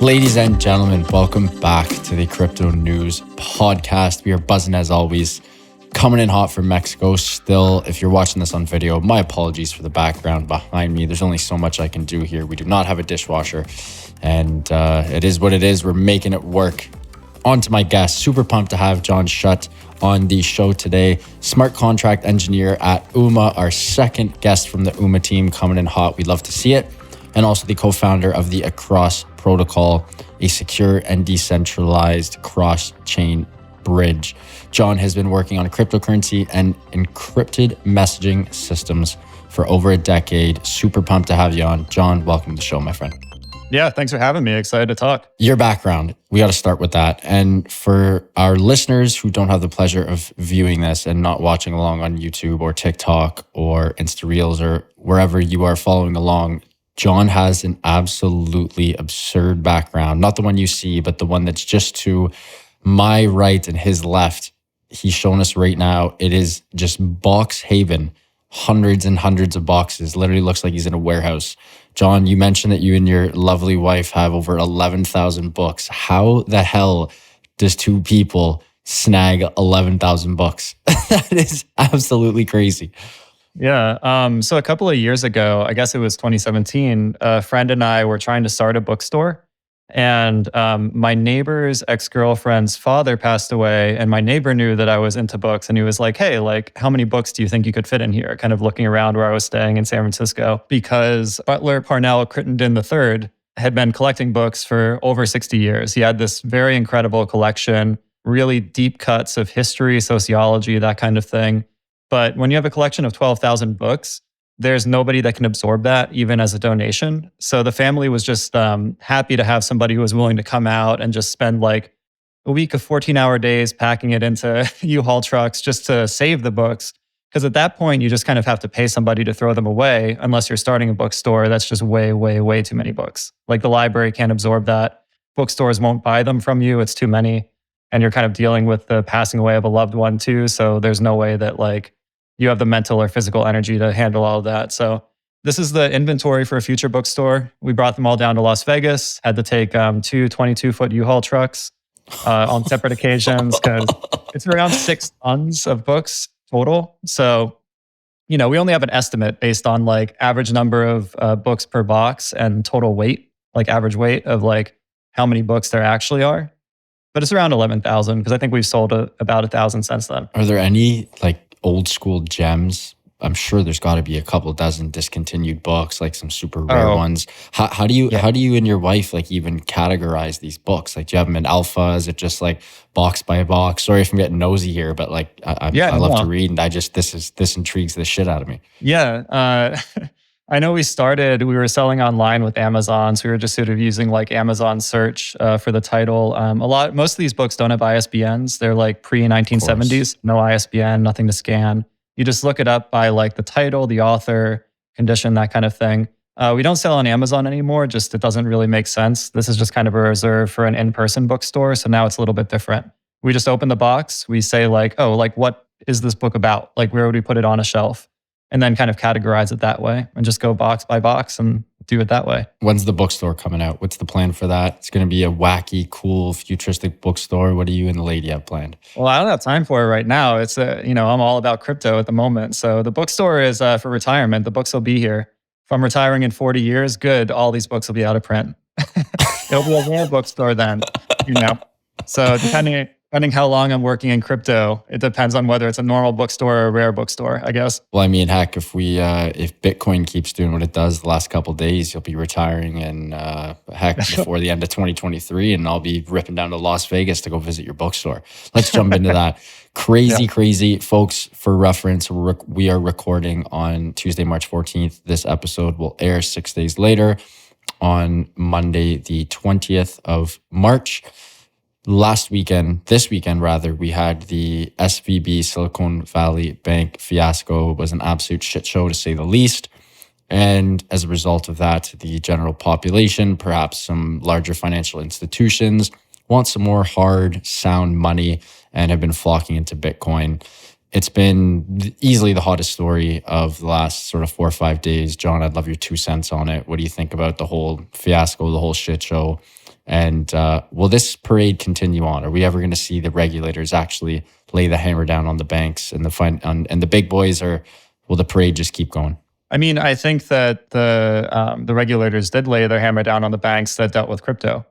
Ladies and gentlemen, welcome back to the Crypto News Podcast. We are buzzing as always, coming in hot from Mexico still. If you're watching this on video, my apologies for the background behind me. There's only so much I can do here. We do not have a dishwasher, and it is what it is. We're making it work. On to my guest. Super pumped to have John Shutt on the show today. Smart contract engineer at UMA, our second guest from the UMA team, coming in hot. We'd love to see it. And also the co-founder of the Across Protocol, a secure and decentralized cross-chain bridge. John has been working on cryptocurrency and encrypted messaging systems for over a decade. Super pumped to have you on. John, welcome to the show, my friend. Yeah, thanks for having me. Excited to talk. Your background, we got to start with that. And for our listeners who don't have the pleasure of viewing this and not watching along on YouTube or TikTok or Insta Reels or wherever you are following along, John has an absolutely absurd background. Not the one you see, but the one that's just to my right and his left. He's shown us right now. It is just box haven, hundreds and hundreds of boxes. Literally looks like he's in a warehouse. John, you mentioned that you and your lovely wife have over 11,000 books. How the hell does two people snag 11,000 books? That is absolutely crazy. Yeah. So a couple of years ago, I guess it was 2017, a friend and I were trying to start a bookstore. And my neighbor's ex-girlfriend's father passed away. And my neighbor knew that I was into books. And he was like, hey, how many books do you think you could fit in here? Kind of looking around where I was staying in San Francisco. Because Butler Parnell Crittenden III had been collecting books for over 60 years. He had this very incredible collection, really deep cuts of history, sociology, that kind of thing. But when you have a collection of 12,000 books, there's nobody that can absorb that, even as a donation. So the family was just happy to have somebody who was willing to come out and just spend like a week of 14-hour days packing it into U-Haul trucks just to save the books. Because at that point, you just kind of have to pay somebody to throw them away, unless you're starting a bookstore. That's just way, way, way too many books. Like the library can't absorb that. Bookstores won't buy them from you. It's too many. And you're kind of dealing with the passing away of a loved one too. So there's no way that you have the mental or physical energy to handle all of that. So this is the inventory for a future bookstore. We brought them all down to Las Vegas, had to take two 22-foot U-Haul trucks on separate occasions because it's around 6 tons of books total. So, we only have an estimate based on average number of books per box and total weight, average weight of how many books there actually are. But it's around 11,000 because I think we've sold about 1,000 since then. Are there any old school gems? I'm sure there's got to be a couple dozen discontinued books, some super rare ones. How do you and your wife even categorize these books? Do you have them in alpha? Is it just box by box? Sorry if I'm getting nosy here, but I love to read, and this intrigues the shit out of me. Yeah. I know we were selling online with Amazon, so we were just sort of using Amazon search for the title. Most of these books don't have ISBNs. They're pre-1970s, no ISBN, nothing to scan. You just look it up by the title, the author, condition, that kind of thing. We don't sell on Amazon anymore, just it doesn't really make sense. This is just kind of a reserve for an in-person bookstore, so now it's a little bit different. We just open the box, we say what is this book about? Where would we put it on a shelf? And then kind of categorize it that way and just go box by box and do it that way. When's the bookstore coming out? What's the plan for that? It's going to be a wacky, cool, futuristic bookstore. What do you and the lady have planned? Well, I don't have time for it right now. It's, I'm all about crypto at the moment. So the bookstore is for retirement. The books will be here. If I'm retiring in 40 years, good. All these books will be out of print. It'll be a rare bookstore then, So depending how long I'm working in crypto, it depends on whether it's a normal bookstore or a rare bookstore, I guess. Well, heck, if Bitcoin keeps doing what it does the last couple of days, you'll be retiring and before the end of 2023, and I'll be ripping down to Las Vegas to go visit your bookstore. Let's jump into that. Crazy, folks. For reference, we are recording on Tuesday, March 14th. This episode will air 6 days later on Monday, the 20th of March. This weekend, we had the SVB Silicon Valley Bank fiasco. It was an absolute shit show, to say the least. And as a result of that, the general population, perhaps some larger financial institutions, want some more hard, sound money and have been flocking into Bitcoin. It's been easily the hottest story of the last sort of 4 or 5 days. John, I'd love your 2 cents on it. What do you think about the whole fiasco, the whole shit show? And will this parade continue on? Are we ever going to see the regulators actually lay the hammer down on the banks and and the big boys, or will the parade just keep going? I mean, I think that the regulators did lay their hammer down on the banks that dealt with crypto.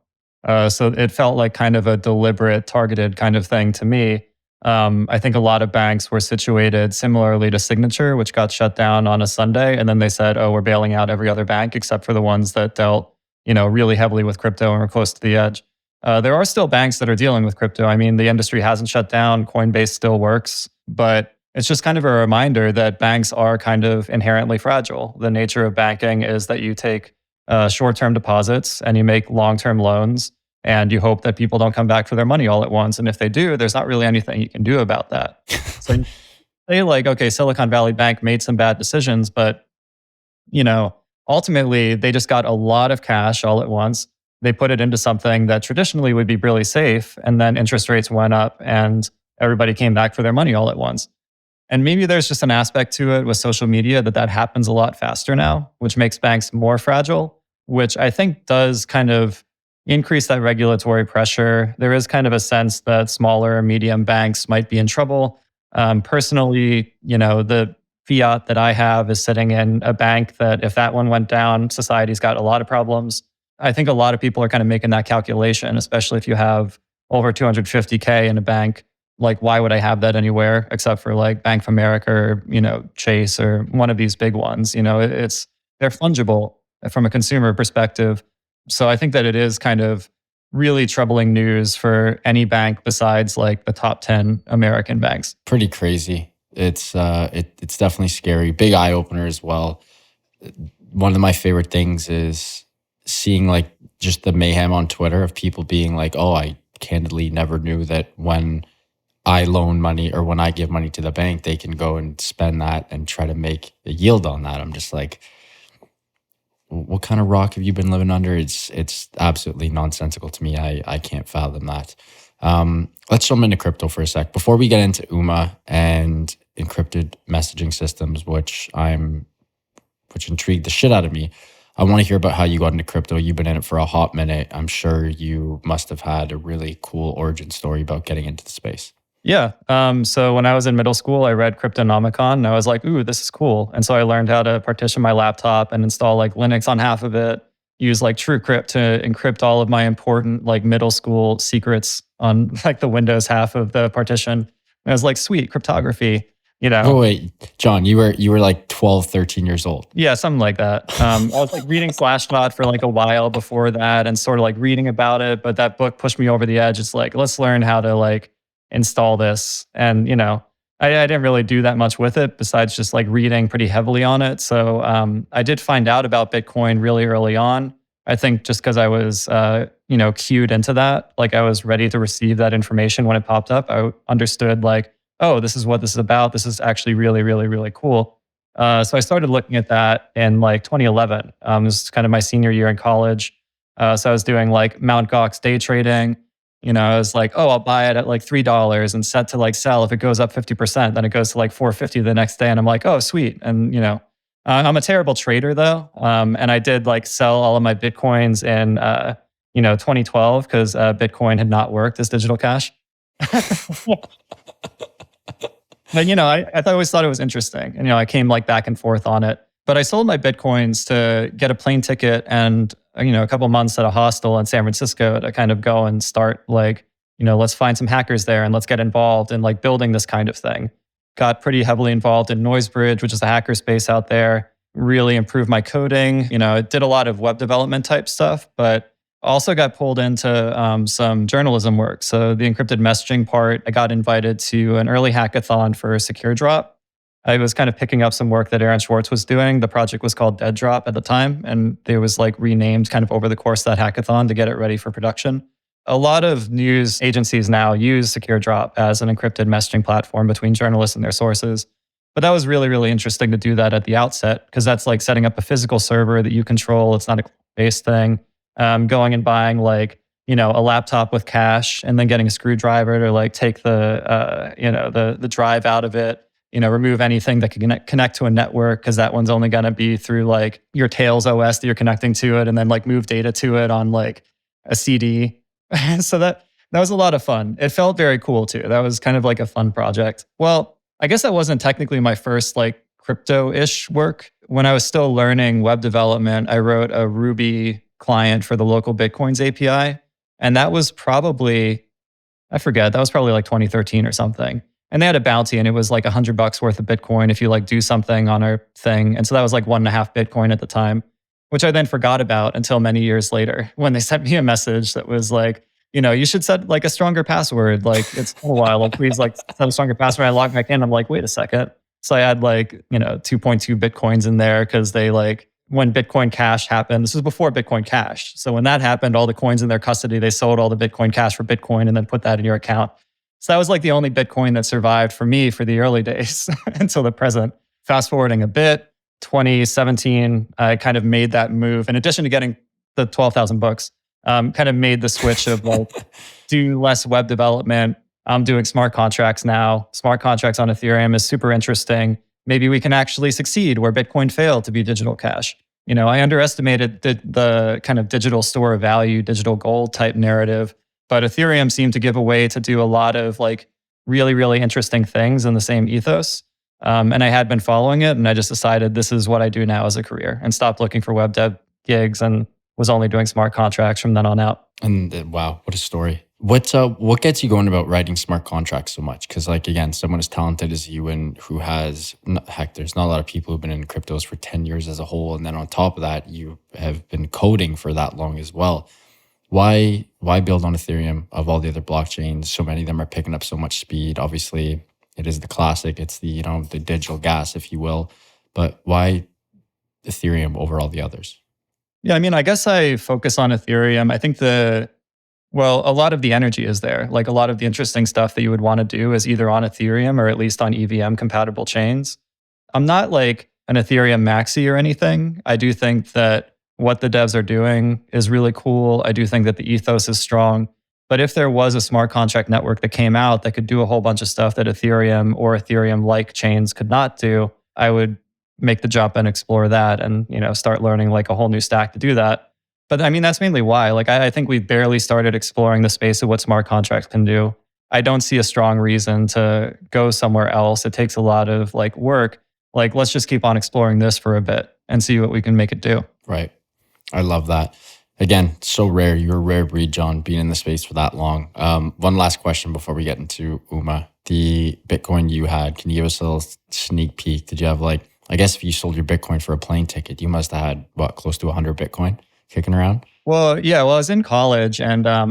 So it felt like kind of a deliberate, targeted kind of thing to me. I think a lot of banks were situated similarly to Signature, which got shut down on a Sunday, and then they said, "Oh, we're bailing out every other bank except for the ones that dealt, really heavily with crypto and were close to the edge." There are still banks that are dealing with crypto. I mean, the industry hasn't shut down. Coinbase still works, but it's just kind of a reminder that banks are kind of inherently fragile. The nature of banking is that you take short-term deposits and you make long-term loans, and you hope that people don't come back for their money all at once. And if they do, there's not really anything you can do about that. So you say like, okay, Silicon Valley Bank made some bad decisions, but you know, ultimately they just got a lot of cash all at once. They put it into something that traditionally would be really safe, and then interest rates went up and everybody came back for their money all at once. And maybe there's just an aspect to it with social media that happens a lot faster now, which makes banks more fragile, which I think does kind of increase that regulatory pressure. There is kind of a sense that smaller, medium banks might be in trouble. Personally, the fiat that I have is sitting in a bank that if that one went down, society's got a lot of problems. I think a lot of people are kind of making that calculation, especially if you have over 250K in a bank. Like, why would I have that anywhere except for like Bank of America or, Chase or one of these big ones? They're fungible from a consumer perspective. So I think that it is kind of really troubling news for any bank besides like the top 10 American banks. Pretty crazy. It's definitely scary. Big eye opener as well. One of my favorite things is seeing like just the mayhem on Twitter of people being like, "Oh, I candidly never knew that when I loan money or when I give money to the bank, they can go and spend that and try to make a yield on that." I'm just like, what kind of rock have you been living under? It's absolutely nonsensical to me. I can't fathom that. Let's jump into crypto for a sec. Before we get into UMA and encrypted messaging systems, which intrigued the shit out of me, I want to hear about how you got into crypto. You've been in it for a hot minute. I'm sure you must have had a really cool origin story about getting into the space. Yeah. So when I was in middle school, I read Cryptonomicon and I was like, ooh, this is cool. And so I learned how to partition my laptop and install like Linux on half of it, use like TrueCrypt to encrypt all of my important like middle school secrets on like the Windows half of the partition. And I was like, sweet, cryptography, Oh, wait, John, you were like 12, 13 years old. Yeah, something like that. I was like reading Slashdot for like a while before that and sort of like reading about it. But that book pushed me over the edge. It's like, let's learn how to like install this. And, I didn't really do that much with it besides just like reading pretty heavily on it. So I did find out about Bitcoin really early on. I think just because I was, cued into that, like I was ready to receive that information when it popped up. I understood like, oh, this is what this is about. This is actually really, really, really cool. So I started looking at that in like 2011. It was kind of my senior year in college. So I was doing like Mt. Gox day trading. I was like, oh, I'll buy it at like $3 and set to like sell if it goes up 50%. Then it goes to like 450 the next day. And I'm like, oh, sweet. And, I'm a terrible trader though. And I did like sell all of my Bitcoins in, 2012 because Bitcoin had not worked as digital cash. But, I always thought it was interesting. And, I came like back and forth on it. But I sold my Bitcoins to get a plane ticket and, a couple months at a hostel in San Francisco to kind of go and start like, let's find some hackers there and let's get involved in like building this kind of thing. Got pretty heavily involved in Noisebridge, which is a hacker space out there. Really improved my coding. It did a lot of web development type stuff, but also got pulled into some journalism work. So the encrypted messaging part, I got invited to an early hackathon for Secure Drop. I was kind of picking up some work that Aaron Schwartz was doing. The project was called Dead Drop at the time, and it was like renamed kind of over the course of that hackathon to get it ready for production. A lot of news agencies now use Secure Drop as an encrypted messaging platform between journalists and their sources. But that was really, really interesting to do that at the outset because that's like setting up a physical server that you control. It's not a based thing. Going and buying like, a laptop with cache and then getting a screwdriver to like take the drive out of it, remove anything that can connect to a network because that one's only going to be through like your Tails OS that you're connecting to it and then like move data to it on like, a CD. So that was a lot of fun. It felt very cool too. That was kind of like a fun project. Well, I guess that wasn't technically my first like crypto-ish work. When I was still learning web development, I wrote a Ruby client for the local Bitcoins API. And that was probably, I forget, that was probably like 2013 or something. And they had a bounty and it was like $100 worth of Bitcoin if you like do something on our thing. And so that was like 1.5 Bitcoin at the time, which I then forgot about until many years later when they sent me a message that was like, you should set like a stronger password. Like it's been a while. Like, please like set a stronger password. I log back in. I'm like, wait a second. So I had like, 2.2 Bitcoins in there because they like, when Bitcoin Cash happened, this was before Bitcoin Cash. So when that happened, all the coins in their custody, they sold all the Bitcoin Cash for Bitcoin and then put that in your account. So that was like the only Bitcoin that survived for me for the early days until the present. Fast forwarding a bit, 2017, I kind of made that move. In addition to getting the 12,000 books, kind of made the switch of like do less web development. I'm doing smart contracts now. Smart contracts on Ethereum is super interesting. Maybe we can actually succeed where Bitcoin failed to be digital cash. I underestimated the kind of digital store of value, digital gold type narrative, but Ethereum seemed to give a way to do a lot of like really, really interesting things in the same ethos. And I had been following it, and I just decided this is what I do now as a career, and stopped looking for web dev gigs and was only doing smart contracts from then on out. And wow, what a story. What gets you going about writing smart contracts so much? Because like, again, someone as talented as you and who has, heck, there's not a lot of people who've been in cryptos for 10 years as a whole. And then on top of that, you have been coding for that long as well. Why build on Ethereum of all the other blockchains? So many of them are picking up so much speed. Obviously, it is the classic. It's the, the digital gas, if you will. But why Ethereum over all the others? Yeah, I mean, I guess I focus on Ethereum. I think a lot of the energy is there. Like a lot of the interesting stuff that you would want to do is either on Ethereum or at least on EVM compatible chains. I'm not like an Ethereum maxi or anything. I do think that what the devs are doing is really cool. I do think that the ethos is strong. But if there was a smart contract network that came out that could do a whole bunch of stuff that Ethereum or Ethereum-like chains could not do, I would make the jump and explore that and, start learning like a whole new stack to do that. But I mean, that's mainly why. Like, I think we've barely started exploring the space of what smart contracts can do. I don't see a strong reason to go somewhere else. It takes a lot of like work. Like, let's just keep on exploring this for a bit and see what we can make it do. Right. I love that. Again, so rare. You're a rare breed, John, being in the space for that long. One last question before we get into Uma. The Bitcoin you had, can you give us a little sneak peek? Did you have like, I guess if you sold your Bitcoin for a plane ticket, you must have had, close to 100 Bitcoin kicking around? Well, yeah. Well, I was in college and I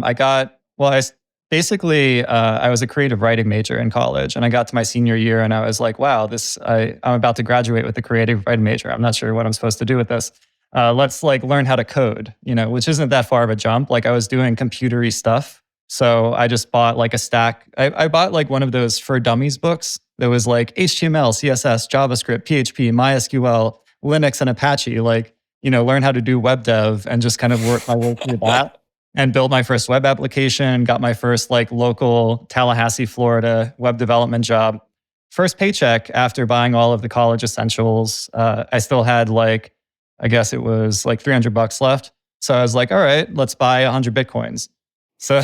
was a creative writing major in college, and I got to my senior year and I was like, wow, I'm about to graduate with a creative writing major. I'm not sure what I'm supposed to do with this. Let's like learn how to code, which isn't that far of a jump. Like I was doing computery stuff. So I just bought like a stack. I bought like one of those for dummies books that was like HTML, CSS, JavaScript, PHP, MySQL, Linux, and Apache. Like, learn how to do web dev and just kind of work my way through that and build my first web application, got my first like local Tallahassee, Florida web development job. First paycheck after buying all of the college essentials. I still had like, I guess it was like $300 left. So I was like, all right, let's buy 100 Bitcoins. So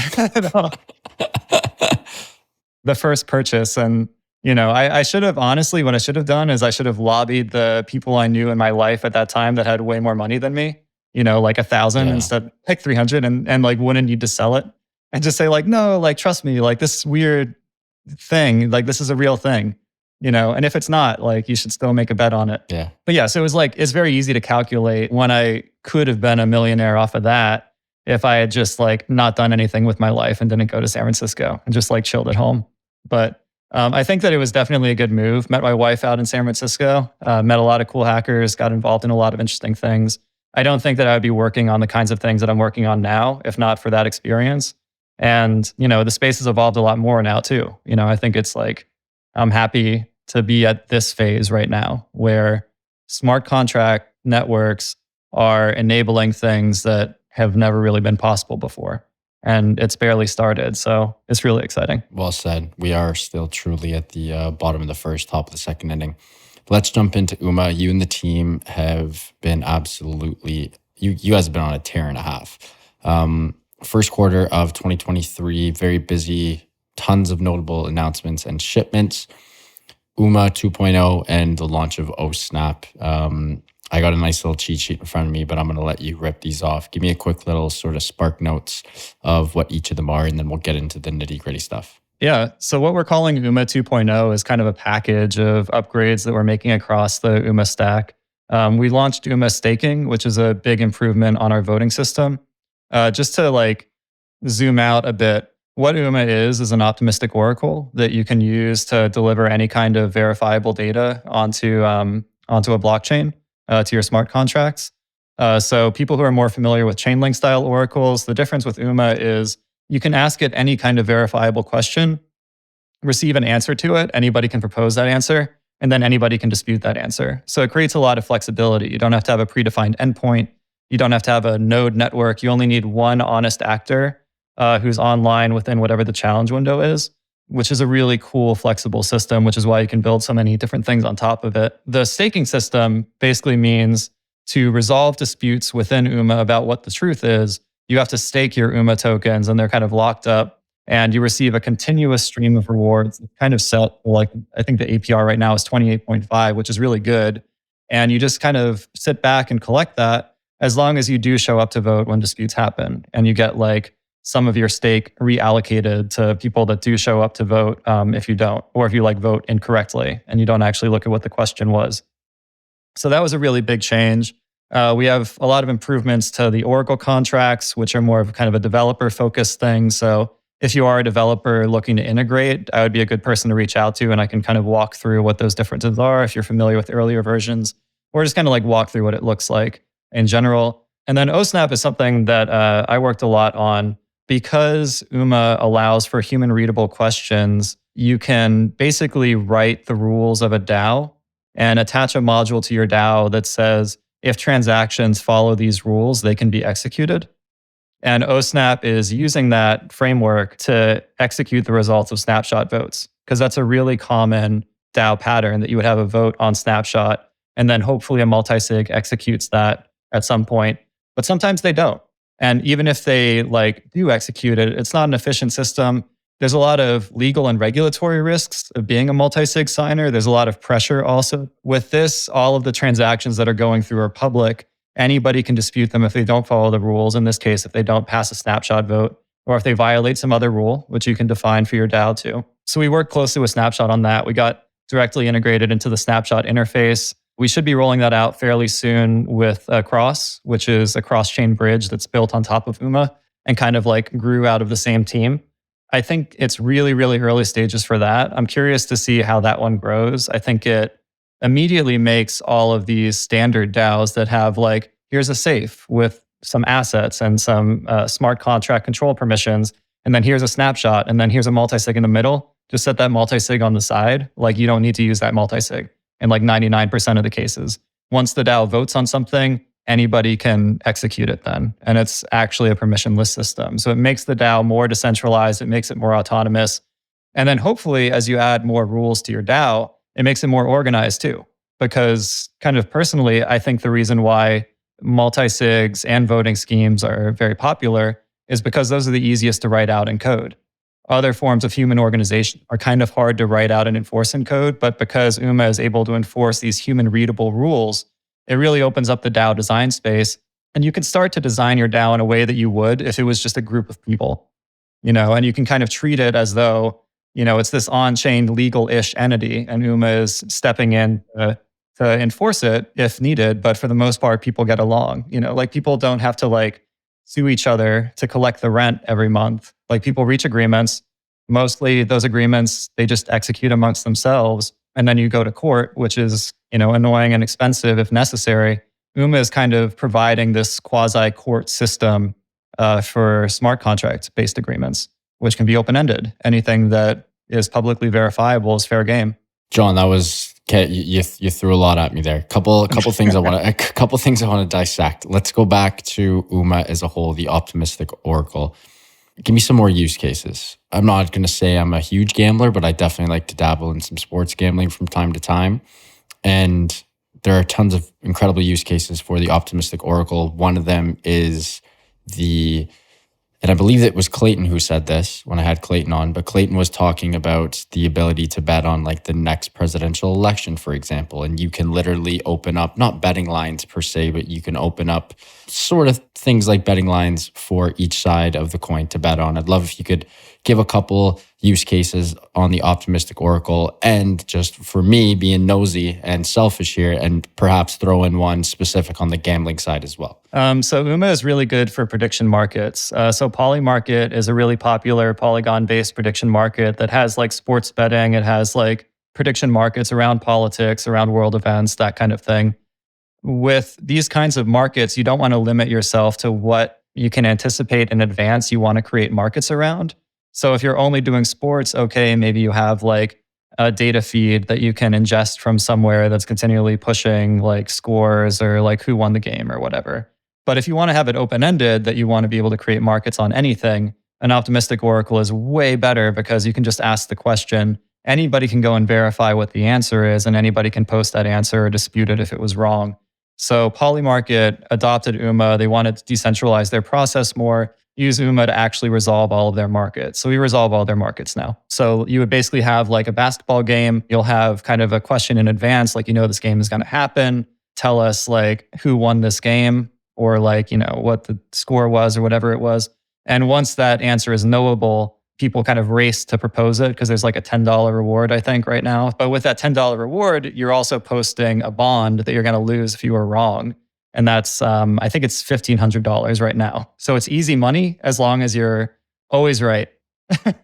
the first purchase. And, I should have, honestly, what I should have done is I should have lobbied the people I knew in my life at that time that had way more money than me, like 1,000 instead, like 300 and like wouldn't need to sell it and just say like, no, like, trust me, like this weird thing, like this is a real thing, and if it's not, like you should still make a bet on it. Yeah. But yeah, so it was like, it's very easy to calculate when I could have been a millionaire off of that if I had just like not done anything with my life and didn't go to San Francisco and just like chilled at home. But I think that it was definitely a good move. Met my wife out in San Francisco, met a lot of cool hackers, got involved in a lot of interesting things. I don't think that I would be working on the kinds of things that I'm working on now if not for that experience. And, the space has evolved a lot more now too. I think it's like, I'm happy to be at this phase right now where smart contract networks are enabling things that have never really been possible before. And it's barely started. So it's really exciting. Well said. We are still truly at the bottom of the first, top of the second inning. Let's jump into Uma. You and the team have been absolutely, you guys have been on a tear and a half. first quarter of 2023, very busy, tons of notable announcements and shipments. UMA 2.0 and the launch of OSNAP. I got a nice little cheat sheet in front of me, but I'm going to let you rip these off. Give me a quick little sort of spark notes of what each of them are, and then we'll get into the nitty gritty stuff. Yeah. So what we're calling UMA 2.0 is kind of a package of upgrades that we're making across the UMA stack. We launched UMA staking, which is a big improvement on our voting system. Just to like zoom out a bit, what UMA is an optimistic oracle that you can use to deliver any kind of verifiable data onto a blockchain, to your smart contracts. So people who are more familiar with Chainlink style oracles, the difference with UMA is you can ask it any kind of verifiable question, receive an answer to it. Anybody can propose that answer, and then anybody can dispute that answer. So it creates a lot of flexibility. You don't have to have a predefined endpoint. You don't have to have a node network. You only need one honest actor who's online within whatever the challenge window is, which is a really cool, flexible system, which is why you can build so many different things on top of it. The staking system basically means to resolve disputes within UMA about what the truth is, you have to stake your UMA tokens, and they're kind of locked up, and you receive a continuous stream of rewards. It's kind of set, like, I think the APR right now is 28.5, which is really good. And you just kind of sit back and collect that as long as you do show up to vote when disputes happen. And you get like some of your stake reallocated to people that do show up to vote if you don't, or if you like vote incorrectly and you don't actually look at what the question was. So that was a really big change. We have a lot of improvements to the Oracle contracts, which are more of kind of a developer-focused thing. So if you are a developer looking to integrate, I would be a good person to reach out to, and I can kind of walk through what those differences are if you're familiar with earlier versions, or just kind of like walk through what it looks like in general. And then OSNAP is something that I worked a lot on. Because UMA allows for human-readable questions, you can basically write the rules of a DAO and attach a module to your DAO that says, if transactions follow these rules, they can be executed. And OSNAP is using that framework to execute the results of snapshot votes, because that's a really common DAO pattern that you would have a vote on snapshot, and then hopefully a multisig executes that at some point. But sometimes they don't. And even if they like do execute it, it's not an efficient system. There's a lot of legal and regulatory risks of being a multi-sig signer. There's a lot of pressure also. With this, all of the transactions that are going through are public. Anybody can dispute them if they don't follow the rules. In this case, if they don't pass a snapshot vote, or if they violate some other rule, which you can define for your DAO too. So we worked closely with Snapshot on that. We got directly integrated into the Snapshot interface. We should be rolling that out fairly soon with Cross, which is a cross-chain bridge that's built on top of UMA and kind of like grew out of the same team. I think it's really, really early stages for that. I'm curious to see how that one grows. I think it immediately makes all of these standard DAOs that have like, here's a safe with some assets and some smart contract control permissions, and then here's a snapshot, and then here's a multisig in the middle. Just set that multisig on the side. Like you don't need to use that multisig. In like 99% of the cases. Once the DAO votes on something, anybody can execute it then. And it's actually a permissionless system. So it makes the DAO more decentralized. It makes it more autonomous. And then hopefully, as you add more rules to your DAO, it makes it more organized too. Because kind of personally, I think the reason why multi-sigs and voting schemes are very popular is because those are the easiest to write out in code. Other forms of human organization are kind of hard to write out and enforce in code, but because UMA is able to enforce these human-readable rules, it really opens up the DAO design space. And you can start to design your DAO in a way that you would if it was just a group of people, and you can kind of treat it as though, it's this on-chain legal-ish entity, and UMA is stepping in to enforce it if needed. But for the most part, people get along. Like people don't have to like sue each other to collect the rent every month. Like people reach agreements. Mostly those agreements, they just execute amongst themselves. And then you go to court, which is, annoying and expensive if necessary. UMA is kind of providing this quasi-court system for smart contract-based agreements, which can be open-ended. Anything that is publicly verifiable is fair game. John, that was okay. You threw a lot at me there. Couple things I want to dissect. Let's go back to UMA as a whole, the optimistic oracle. Give me some more use cases. I'm not going to say I'm a huge gambler, but I definitely like to dabble in some sports gambling from time to time. And there are tons of incredible use cases for the optimistic oracle. One of them is the And I believe it was Clayton who said this when I had Clayton on, but Clayton was talking about the ability to bet on like the next presidential election, for example. And you can literally open up, not betting lines per se, but you can open up sort of things like betting lines for each side of the coin to bet on. I'd love if you could give a couple use cases on the optimistic oracle, and just for me being nosy and selfish here, and perhaps throw in one specific on the gambling side as well. So UMA is really good for prediction markets. So Polymarket is a really popular Polygon-based prediction market that has like sports betting. It has like prediction markets around politics, around world events, that kind of thing. With these kinds of markets, you don't want to limit yourself to what you can anticipate in advance. You want to create markets around. So if you're only doing sports, okay, maybe you have like a data feed that you can ingest from somewhere that's continually pushing like scores or like who won the game or whatever. But if you want to have it open-ended, that you want to be able to create markets on anything, an optimistic oracle is way better because you can just ask the question. Anybody can go and verify what the answer is, and anybody can post that answer or dispute it if it was wrong. So Polymarket adopted UMA. They wanted to decentralize their process more, use UMA to actually resolve all of their markets. So we resolve all their markets now. So you would basically have like a basketball game. You'll have kind of a question in advance, like, this game is going to happen. Tell us like who won this game, or like, what the score was or whatever it was. And once that answer is knowable, people kind of race to propose it because there's like a $10 reward, I think, right now. But with that $10 reward, you're also posting a bond that you're going to lose if you were wrong. And that's, I think it's $1,500 right now. So it's easy money as long as you're always right, or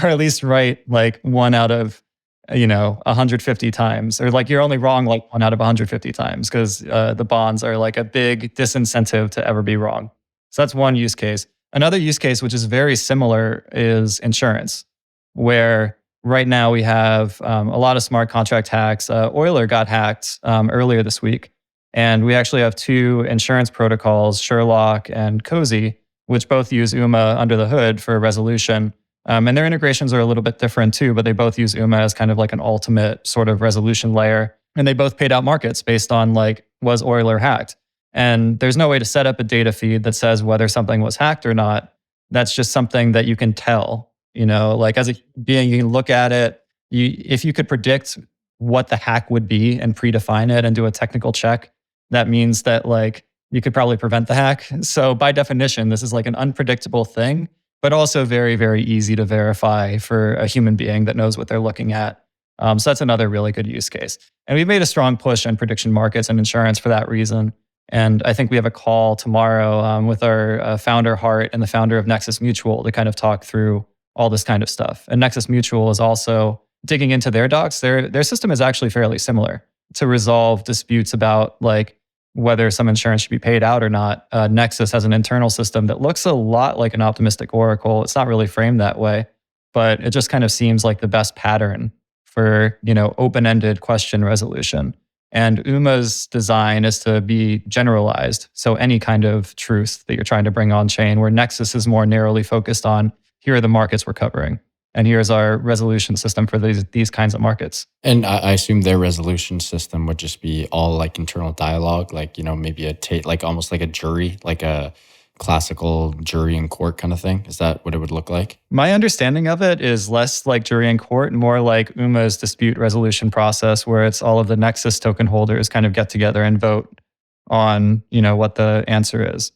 at least right like one out of 150 times, or like you're only wrong like one out of 150 times, because the bonds are like a big disincentive to ever be wrong. So that's one use case. Another use case, which is very similar, is insurance, where right now we have a lot of smart contract hacks. Euler got hacked earlier this week, and we actually have two insurance protocols, Sherlock and Cozy, which both use UMA under the hood for resolution. And their integrations are a little bit different too, but they both use UMA as kind of like an ultimate sort of resolution layer. And they both paid out markets based on like, was Euler hacked? And there's no way to set up a data feed that says whether something was hacked or not. That's just something that you can tell, like as a being, you can look at it. If you could predict what the hack would be and predefine it and do a technical check, that means that like you could probably prevent the hack. So by definition, this is like an unpredictable thing, but also very, very easy to verify for a human being that knows what they're looking at. So that's another really good use case. And we've made a strong push in prediction markets and insurance for that reason. And I think we have a call tomorrow with our founder, Hart, and the founder of Nexus Mutual to kind of talk through all this kind of stuff. And Nexus Mutual is also digging into their docs. Their system is actually fairly similar to resolve disputes about like whether some insurance should be paid out or not. Nexus has an internal system that looks a lot like an optimistic oracle. It's not really framed that way, but it just kind of seems like the best pattern for open-ended question resolution. And UMA's design is to be generalized. So any kind of truth that you're trying to bring on chain, where Nexus is more narrowly focused on, here are the markets we're covering, and here's our resolution system for these kinds of markets. And I assume their resolution system would just be all like internal dialogue, like, maybe like almost like a jury, like a classical jury in court kind of thing. Is that what it would look like? My understanding of it is less like jury in court, more like UMA's dispute resolution process, where it's all of the Nexus token holders kind of get together and vote on, what the answer is.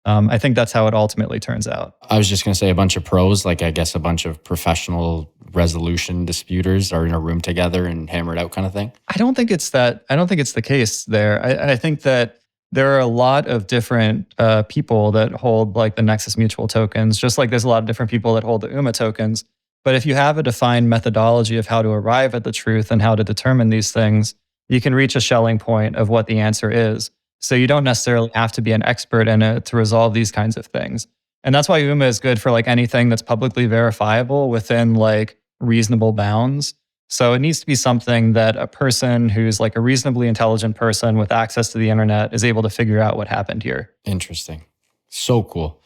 I think that's how it ultimately turns out. I was just going to say a bunch of pros, like I guess a bunch of professional resolution disputers are in a room together and hammer it out kind of thing. I don't think it's the case there. I think that there are a lot of different people that hold like the Nexus Mutual tokens, just like there's a lot of different people that hold the UMA tokens. But if you have a defined methodology of how to arrive at the truth and how to determine these things, you can reach a Schelling point of what the answer is. So you don't necessarily have to be an expert in it to resolve these kinds of things. And that's why UMA is good for like anything that's publicly verifiable within like reasonable bounds. So it needs to be something that a person who's like a reasonably intelligent person with access to the internet is able to figure out what happened here. Interesting. So cool.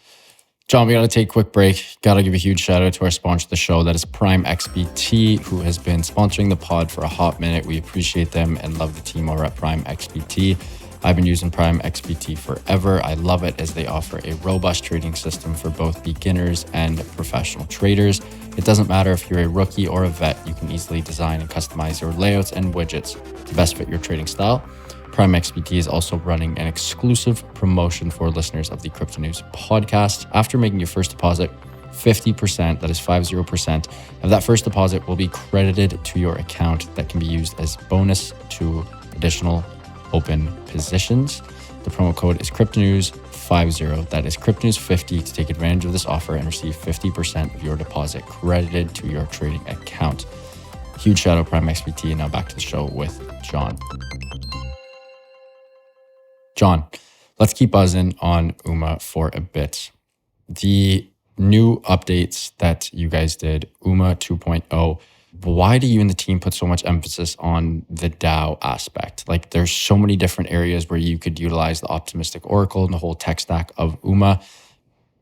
John, we got to take a quick break. Got to give a huge shout out to our sponsor of the show. That is Prime XBT, who has been sponsoring the pod for a hot minute. We appreciate them and love the team over at Prime XBT. I've been using Prime XBT forever. I love it as they offer a robust trading system for both beginners and professional traders. It doesn't matter if you're a rookie or a vet, you can easily design and customize your layouts and widgets to best fit your trading style. Prime XBT is also running an exclusive promotion for listeners of the Crypto News podcast. After making your first deposit, 50%, that is 50% of that first deposit will be credited to your account that can be used as bonus to additional open positions. The promo code is CryptoNews50. That is CryptoNews50 to take advantage of this offer and receive 50% of your deposit credited to your trading account. Huge shout out Prime XBT. And now back to the show with John. John, let's keep buzzing on UMA for a bit. The new updates that you guys did, UMA 2.0, why do you and the team put so much emphasis on the DAO aspect? Like, there's so many different areas where you could utilize the optimistic oracle and the whole tech stack of UMA,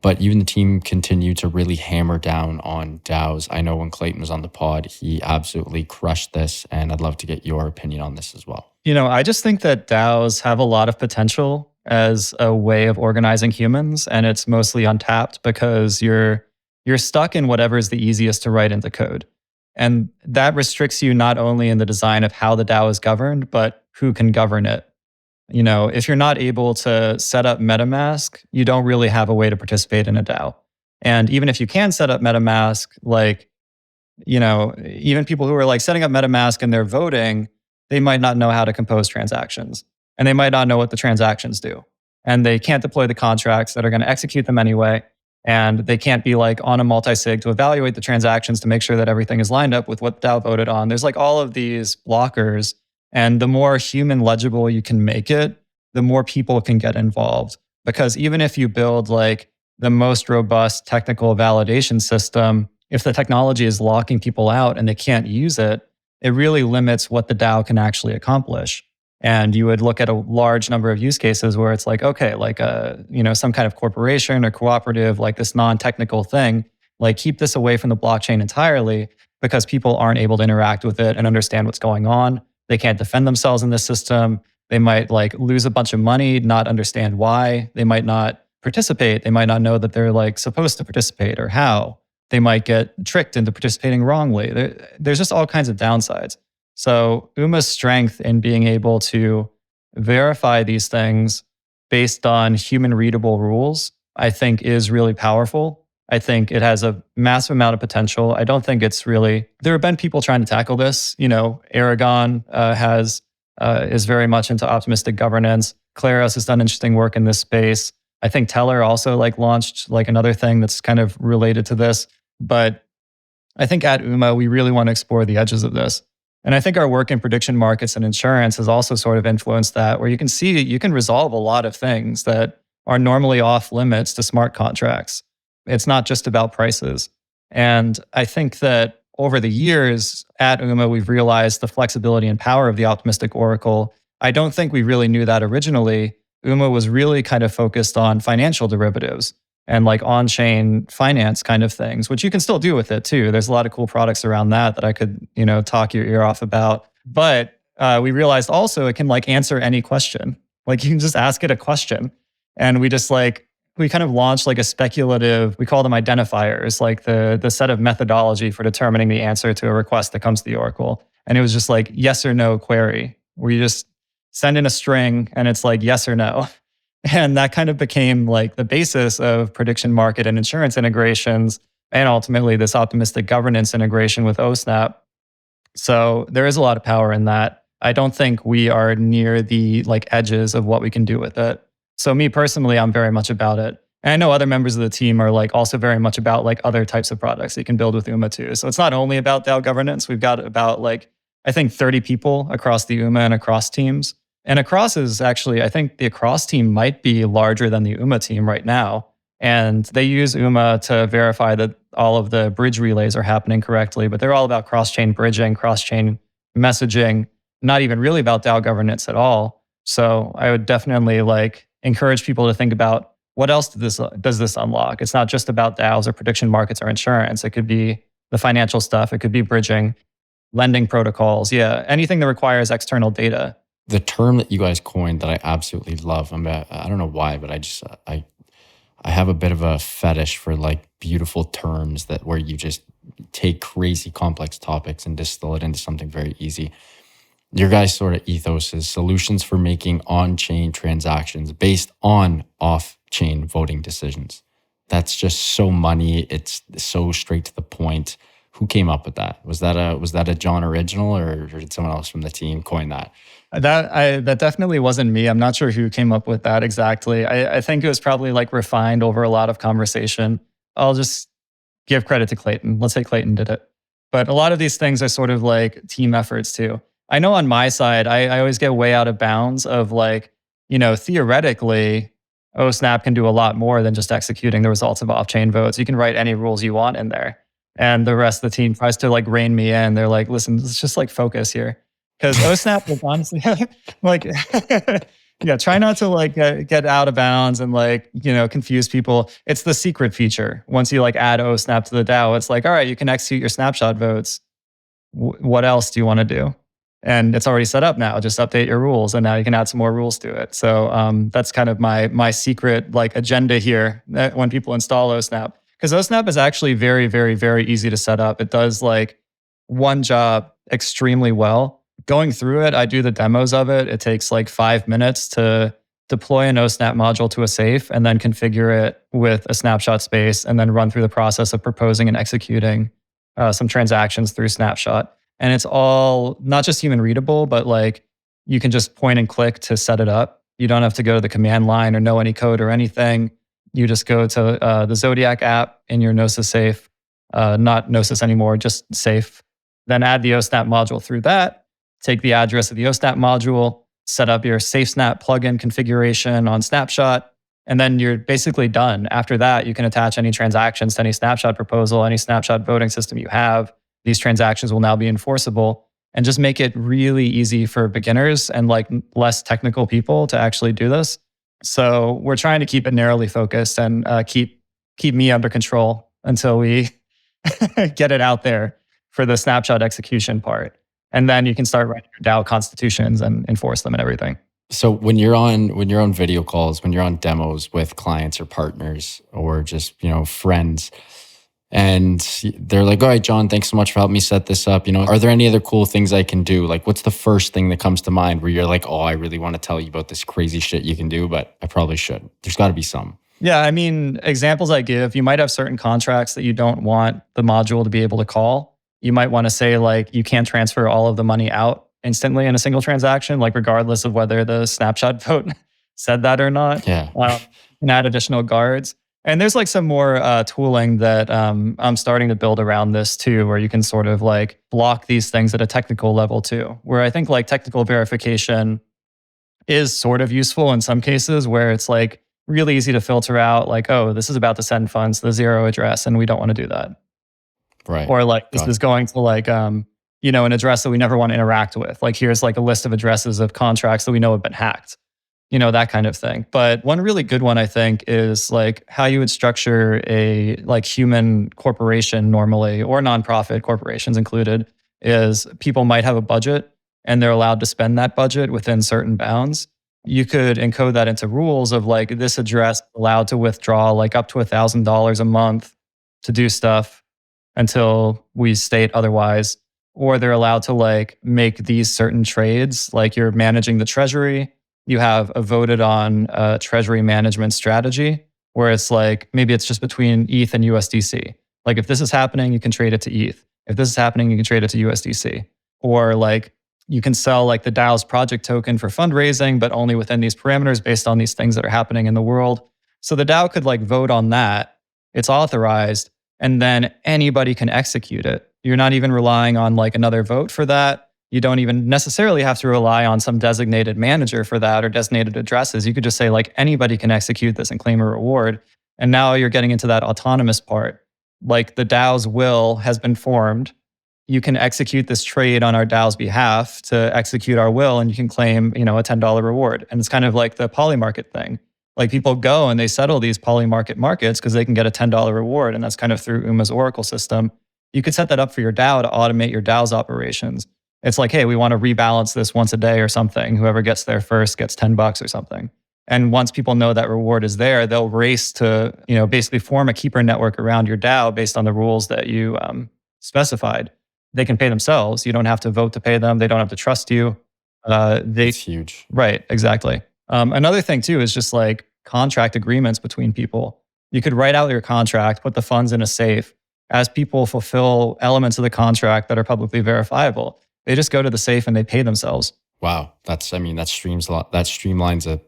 but you and the team continue to really hammer down on DAOs. I know when Clayton was on the pod, he absolutely crushed this, and I'd love to get your opinion on this as well. I just think that DAOs have a lot of potential as a way of organizing humans, and it's mostly untapped because you're stuck in whatever is the easiest to write into code. And that restricts you not only in the design of how the DAO is governed, but who can govern it. If you're not able to set up MetaMask, you don't really have a way to participate in a DAO. And even if you can set up MetaMask, even people who are setting up MetaMask and they're voting, they might not know how to compose transactions, and they might not know what the transactions do. And they can't deploy the contracts that are going to execute them anyway. And they can't be on a multi-sig to evaluate the transactions to make sure that everything is lined up with what DAO voted on. There's all of these blockers. And the more human legible you can make it, the more people can get involved. Because even if you build the most robust technical validation system, if the technology is locking people out and they can't use it, it really limits what the DAO can actually accomplish. And you would look at a large number of use cases where it's some kind of corporation or cooperative, this non-technical thing, keep this away from the blockchain entirely because people aren't able to interact with it and understand what's going on. They can't defend themselves in this system. They might lose a bunch of money, not understand why. They might not participate. They might not know that they're supposed to participate or how. They might get tricked into participating wrongly. There's just all kinds of downsides. So UMA's strength in being able to verify these things based on human readable rules, I think is really powerful. I think it has a massive amount of potential. I don't think it's really, there have been people trying to tackle this. Aragon is very much into optimistic governance. Claros has done interesting work in this space. I think Teller also launched another thing that's kind of related to this. But I think at UMA, we really want to explore the edges of this. And I think our work in prediction markets and insurance has also sort of influenced that, where you can see you can resolve a lot of things that are normally off limits to smart contracts. It's not just about prices. And I think that over the years at UMA, we've realized the flexibility and power of the optimistic oracle. I don't think we really knew that originally. UMA was really kind of focused on financial derivatives and on-chain finance kind of things, which you can still do with it too. There's a lot of cool products around that I could, talk your ear off about. But we realized also it can answer any question. You can just ask it a question. And we just we kind of launched a speculative, we call them identifiers, the set of methodology for determining the answer to a request that comes to the oracle. And it was just yes or no query, where you just send in a string and it's yes or no. And that kind of became the basis of prediction market and insurance integrations, and ultimately this optimistic governance integration with OSNAP. So there is a lot of power in that. I don't think we are near the edges of what we can do with it. So me personally, I'm very much about it. And I know other members of the team are also very much about other types of products that you can build with UMA too. So it's not only about DAO governance. We've got about I think 30 people across the UMA and across teams. And Across is actually, I think the Across team might be larger than the UMA team right now. And they use UMA to verify that all of the bridge relays are happening correctly. But they're all about cross-chain bridging, cross-chain messaging, not even really about DAO governance at all. So I would definitely encourage people to think about what else does this unlock? It's not just about DAOs or prediction markets or insurance. It could be the financial stuff. It could be bridging, lending protocols. Yeah, anything that requires external data. the term that you guys coined that I absolutely love. I don't know why, but I have a bit of a fetish for like beautiful terms that where you just take crazy complex topics and distill it into something very easy. Your guys' sort of ethos is solutions for making on-chain transactions based on off-chain voting decisions. That's just so money. It's so straight to the point. Who came up with that? Was that a John original, or did someone else from the team coin that? That definitely wasn't me. I'm not sure who came up with that exactly. I think it was probably like refined over a lot of conversation. I'll just give credit to Clayton. Let's say Clayton did it. But a lot of these things are sort of like team efforts too. I know on my side, I always get way out of bounds of like, theoretically, OSNAP can do a lot more than just executing the results of off-chain votes. You can write any rules you want in there. And the rest of the team tries to like rein me in. They're like, listen, let's just like focus here. Because OSNAP is honestly like, yeah, try not to like get out of bounds and like, confuse people. It's the secret feature. Once you like add OSNAP to the DAO, it's like, all right, you can execute your snapshot votes. What else do you want to do? And it's already set up now. Just update your rules, and now you can add some more rules to it. So that's kind of my secret like agenda here when people install OSNAP. Because OSNAP is actually very, very, very easy to set up. It does like one job extremely well. Going through it, I do the demos of it. It takes like 5 minutes to deploy an OSNAP module to a safe and then configure it with a snapshot space and then run through the process of proposing and executing some transactions through snapshot. And it's all not just human readable, but like you can just point and click to set it up. You don't have to go to the command line or know any code or anything. You just go to the Zodiac app in your Gnosis safe, not Gnosis anymore, just safe. Then add the OSNAP module through that. Take the address of the OSNAP module, set up your SafeSnap plugin configuration on Snapshot, and then you're basically done. After that, you can attach any transactions to any Snapshot proposal, any Snapshot voting system you have. These transactions will now be enforceable, and just make it really easy for beginners and like less technical people to actually do this. So we're trying to keep it narrowly focused and keep me under control until we get it out there for the Snapshot execution part. And then you can start writing your DAO constitutions and enforce them and everything. So when you're on video calls, when you're on demos with clients or partners or just, friends, and they're like, all right, John, thanks so much for helping me set this up. Are there any other cool things I can do? Like, what's the first thing that comes to mind where you're like, oh, I really want to tell you about this crazy shit you can do, but I probably should. There's got to be some. Yeah, I mean, examples I give, you might have certain contracts that you don't want the module to be able to call. You might want to say like, you can't transfer all of the money out instantly in a single transaction, like regardless of whether the snapshot vote said that or not. Yeah. And add additional guards. And there's like some more tooling that I'm starting to build around this too, where you can sort of like block these things at a technical level too, where I think like technical verification is sort of useful in some cases where it's like really easy to filter out like, oh, this is about to send funds to the zero address and we don't want to do that. Right. Or like this is going to like, an address that we never want to interact with. Like here's like a list of addresses of contracts that we know have been hacked, that kind of thing. But one really good one I think is like how you would structure a like human corporation normally, or nonprofit corporations included, is people might have a budget and they're allowed to spend that budget within certain bounds. You could encode that into rules of like this address allowed to withdraw like up to $1,000 a month to do stuff until we state otherwise, or they're allowed to like make these certain trades. Like you're managing the treasury, you have a voted on treasury management strategy where it's like, maybe it's just between ETH and USDC. Like if this is happening, you can trade it to ETH. If this is happening, you can trade it to USDC. Or like you can sell like the DAO's project token for fundraising, but only within these parameters based on these things that are happening in the world. So the DAO could like vote on that. It's authorized. And then anybody can execute it. You're not even relying on like another vote for that. You don't even necessarily have to rely on some designated manager for that or designated addresses. You could just say like anybody can execute this and claim a reward. And now you're getting into that autonomous part. Like the DAO's will has been formed. You can execute this trade on our DAO's behalf to execute our will, and you can claim, a $10 reward. And it's kind of like the polymarket thing. Like people go and they settle these polymarket markets because they can get a $10 reward. And that's kind of through UMA's Oracle system. You could set that up for your DAO to automate your DAO's operations. It's like, hey, we want to rebalance this once a day or something. Whoever gets there first gets $10 or something. And once people know that reward is there, they'll race to, basically form a keeper network around your DAO based on the rules that you specified. They can pay themselves. You don't have to vote to pay them. They don't have to trust you. It's huge. Right, exactly. Another thing too is just like contract agreements between people. You could write out your contract, put the funds in a safe. As people fulfill elements of the contract that are publicly verifiable, they just go to the safe and they pay themselves. Wow, that streamlines a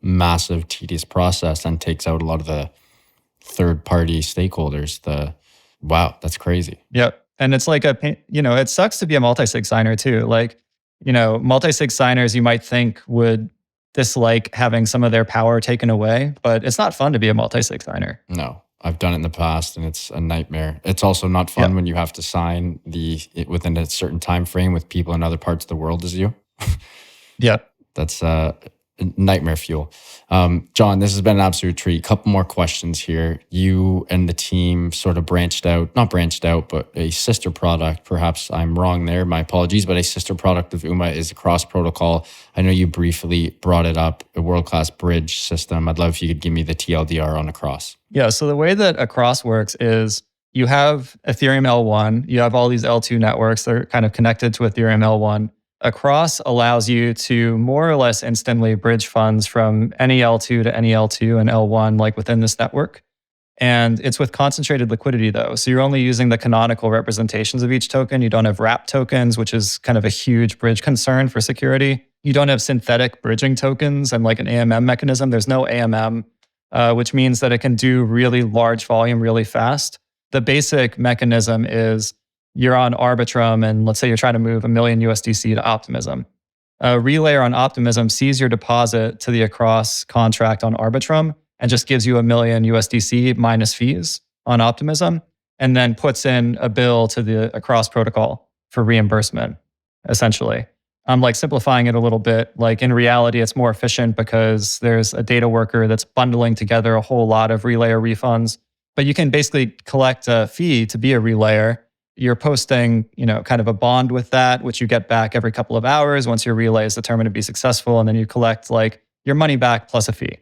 massive, tedious process and takes out a lot of the third-party stakeholders. Wow, that's crazy. Yep, and it's like it sucks to be a multi-sig signer too. Like, multi-sig signers you might think would dislike having some of their power taken away, but it's not fun to be a multi-sig signer. No, I've done it in the past and it's a nightmare. It's also not fun when you have to sign within a certain time frame with people in other parts of the world as you. Yeah. That's nightmare fuel. John, this has been an absolute treat. Couple more questions here. You and the team sort of not branched out, but a sister product. Perhaps I'm wrong there. My apologies, but a sister product of UMA is a cross protocol. I know you briefly brought it up, a world-class bridge system. I'd love if you could give me the TLDR on Across. Yeah. So the way that Across works is you have Ethereum L1, you have all these L2 networks that are kind of connected to Ethereum L1. Across allows you to more or less instantly bridge funds from any L2 to any L2 and L1, like within this network. And it's with concentrated liquidity though. So you're only using the canonical representations of each token. You don't have wrap tokens, which is kind of a huge bridge concern for security. You don't have synthetic bridging tokens and like an AMM mechanism. There's no AMM, which means that it can do really large volume really fast. The basic mechanism is you're on Arbitrum, and let's say you're trying to move $1 million USDC to Optimism. A relayer on Optimism sees your deposit to the Across contract on Arbitrum and just gives you $1 million USDC minus fees on Optimism, and then puts in a bill to the Across protocol for reimbursement, essentially. I'm like simplifying it a little bit. Like in reality, it's more efficient because there's a data worker that's bundling together a whole lot of relayer refunds. But you can basically collect a fee to be a relayer. You're posting, kind of a bond with that, which you get back every couple of hours once your relay is determined to be successful. And then you collect like your money back plus a fee,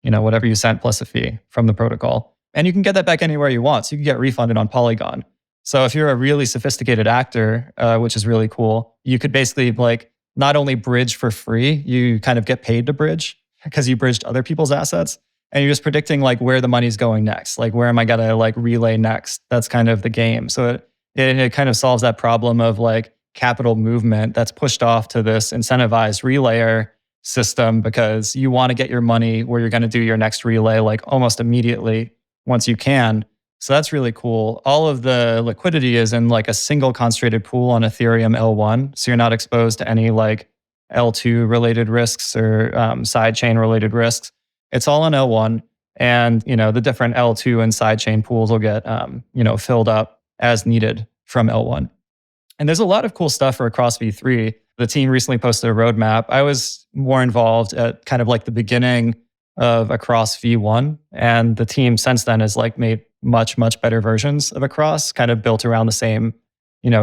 whatever you sent plus a fee from the protocol. And you can get that back anywhere you want. So you can get refunded on Polygon. So if you're a really sophisticated actor, which is really cool, you could basically like not only bridge for free, you kind of get paid to bridge because you bridged other people's assets. And you're just predicting like where the money's going next. Like where am I gonna like relay next? That's kind of the game. So it kind of solves that problem of like capital movement that's pushed off to this incentivized relayer system because you want to get your money where you're gonna do your next relay like almost immediately once you can. So that's really cool. All of the liquidity is in like a single concentrated pool on Ethereum L1. So you're not exposed to any like L2 related risks or sidechain related risks. It's all on L1, and the different L2 and sidechain pools will get filled up as needed from L1. And there's a lot of cool stuff for Across V3. The team recently posted a roadmap. I was more involved at kind of like the beginning of Across V1, and the team since then has like made much better versions of Across, kind of built around the same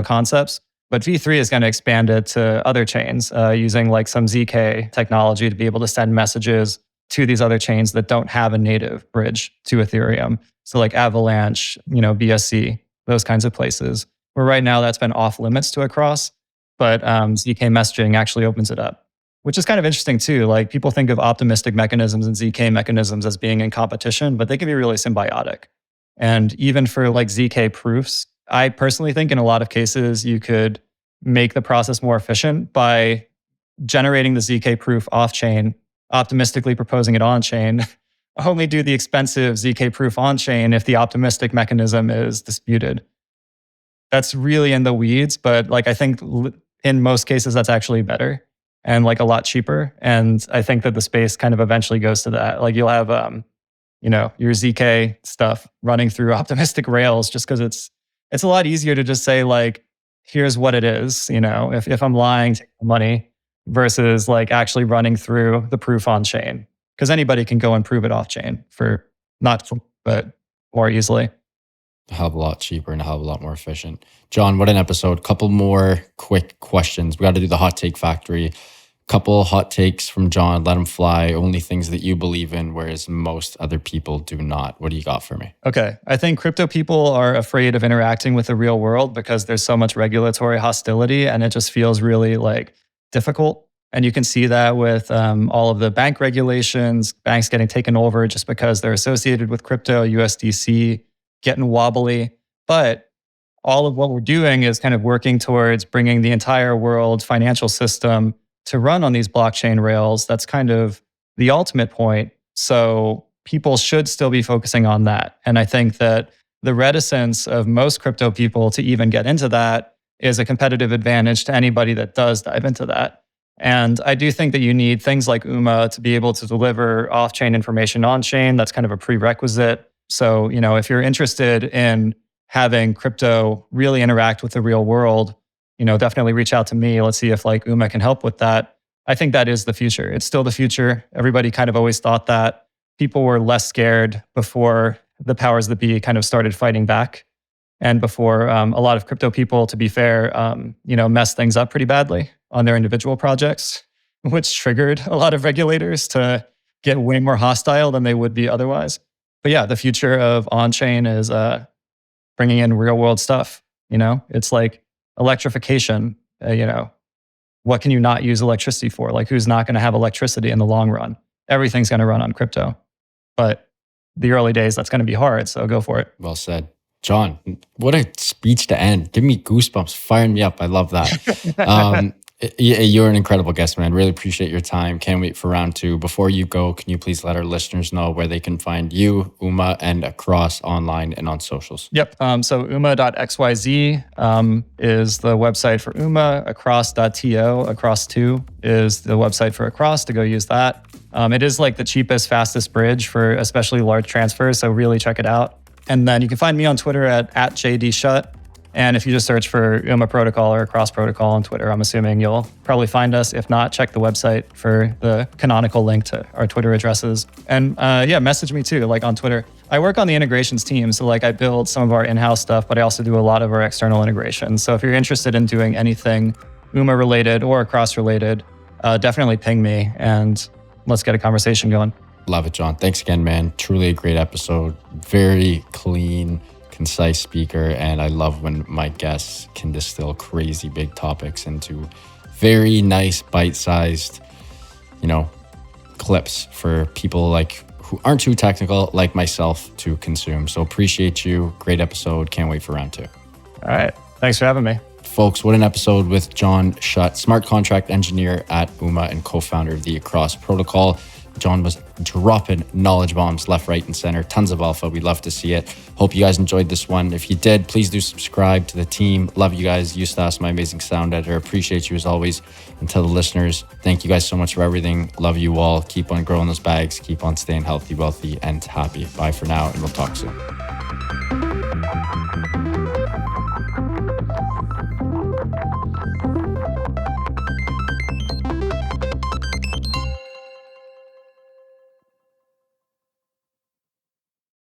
concepts. But V3 is going to expand it to other chains using like some ZK technology to be able to send messages to these other chains that don't have a native bridge to Ethereum. So like Avalanche, BSC, those kinds of places. Where right now that's been off limits to Across, but ZK messaging actually opens it up, which is kind of interesting too. Like people think of optimistic mechanisms and ZK mechanisms as being in competition, but they can be really symbiotic. And even for like ZK proofs, I personally think in a lot of cases you could make the process more efficient by generating the ZK proof off-chain, optimistically proposing it on-chain, only do the expensive ZK proof on-chain if the optimistic mechanism is disputed. That's really in the weeds, but like I think in most cases that's actually better and like a lot cheaper. And I think that the space kind of eventually goes to that. Like you'll have your ZK stuff running through optimistic rails just because it's a lot easier to just say like, here's what it is, if I'm lying, take the money. Versus like actually running through the proof on chain. Because anybody can go and prove it off chain for not, but more easily. A hell of a lot cheaper and a hell of a lot more efficient. John, what an episode. Couple more quick questions. We got to do the hot take factory. Couple hot takes from John. Let them fly. Only things that you believe in, whereas most other people do not. What do you got for me? Okay. I think crypto people are afraid of interacting with the real world because there's so much regulatory hostility and it just feels really like difficult. And you can see that with all of the bank regulations, banks getting taken over just because they're associated with crypto, USDC getting wobbly. But all of what we're doing is kind of working towards bringing the entire world financial system to run on these blockchain rails. That's kind of the ultimate point. So people should still be focusing on that. And I think that the reticence of most crypto people to even get into that is a competitive advantage to anybody that does dive into that. And I do think that you need things like UMA to be able to deliver off-chain information on-chain. That's kind of a prerequisite. So, if you're interested in having crypto really interact with the real world, definitely reach out to me. Let's see if like UMA can help with that. I think that is the future. It's still the future. Everybody kind of always thought that. People were less scared before the powers that be kind of started fighting back. And before a lot of crypto people, to be fair, messed things up pretty badly on their individual projects, which triggered a lot of regulators to get way more hostile than they would be otherwise. But yeah, the future of on-chain is bringing in real-world stuff. It's like electrification. What can you not use electricity for? Like, who's not going to have electricity in the long run? Everything's going to run on crypto. But the early days, that's going to be hard. So go for it. Well said. John, what a speech to end. Give me goosebumps. Firing me up. I love that. You're an incredible guest, man. Really appreciate your time. Can't wait for round 2. Before you go, can you please let our listeners know where they can find you, UMA, and Across online and on socials? Yep. So uma.xyz is the website for UMA. Across.to, Across2 is the website for Across, to go use that. It is like the cheapest, fastest bridge for especially large transfers. So really check it out. And then you can find me on Twitter at JDShutt. And if you just search for UMA Protocol or Across Protocol on Twitter, I'm assuming you'll probably find us. If not, check the website for the canonical link to our Twitter addresses. And message me too, like on Twitter. I work on the integrations team. So like I build some of our in-house stuff, but I also do a lot of our external integrations. So if you're interested in doing anything UMA related or Across related, definitely ping me and let's get a conversation going. Love it, John. Thanks again, man. Truly a great episode. Very clean, concise speaker, and I love when my guests can distill crazy big topics into very nice bite-sized, clips for people like who aren't too technical like myself to consume. So appreciate you. Great episode. Can't wait for round 2. All right. Thanks for having me. Folks, what an episode with John Shutt, smart contract engineer at UMA and co-founder of the Across Protocol. John was dropping knowledge bombs left, right, and center. Tons of alpha. We'd love to see it. Hope you guys enjoyed this one. If you did, please do subscribe to the team. Love you guys. Eustace, my amazing sound editor. Appreciate you as always. And to the listeners, thank you guys so much for everything. Love you all. Keep on growing those bags. Keep on staying healthy, wealthy, and happy. Bye for now, and we'll talk soon.